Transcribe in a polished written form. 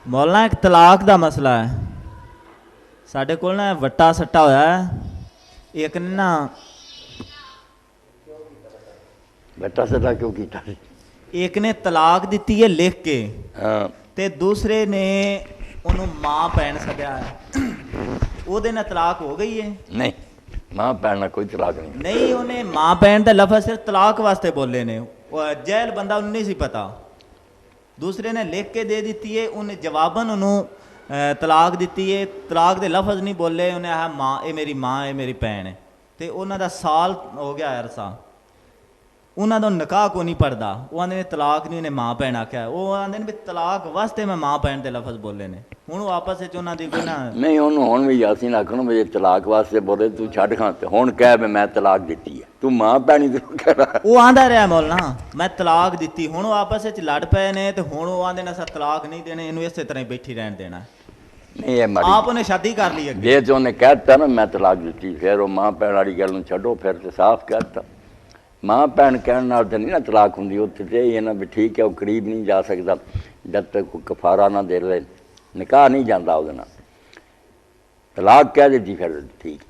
मौलाना एक तलाक का मसला है साढ़े को ना वट्टा सट्टा होया है एक ने ना बट्टा सट्टा क्यों किया? एक ने तलाक दी है लिख के हाँ ते दूसरे ने उन्होंने मां भैन सद्या है ਉਹਦੇ ਨਾਲ तलाक हो गई है नहीं मां भैन ना कोई तलाक नहीं नहीं उन्हें मां भैन का लफज सिर्फ तलाक वास्ते बोले ने जहल बंदा उन्हें नहीं सी पता दूसरे ने लिख के दे दी है उन्हें जवाबन उन्होंने तलाक दी है तलाक के लफज नहीं बोले उन्हें आया मां ये मेरी मां है मेरी भैन है तो उन्होंने साल हो गया अरसा उन्होंने निकाह को नहीं पढ़ता वो आते ने तलाक नहीं उन्हें मां भैन आख्या वो आते भी तलाक वास्ते मैं मां भैन के लफज बोले ने हूँ आपस उन्होंने कोई ना नहीं उन्होंने हुण भी यासीन आखना भी तलाक वास्ते बोले तू छड्ड खां ते हुण कह भी मैं तलाक दी है तू मां भैनी तू कह रहा वो आंदा रहा मौलाना मैं तलाक दी हूँ आपस लड़ पे ने तो हूँ वो आते ने सर तलाक नहीं देने इन्हू इस तरह ही बैठी रहन देना नहीं ये माड़ी आप उन्हें शादी कर ली जे तो उन्हें कह दिता ना मैं तलाक दी फिर वो मां भैन वाली गल नूं छड्डो फिर तो साफ कह दिता मां भैन कहने नाल तो नहीं ना तलाक हुंदी उत्थे ते ये ना भी ठीक है वो करीब नहीं जा सकता जब तक कोई कफारा ना दे ले निकाह नहीं जाता वो तलाक कह दी फिर ठीक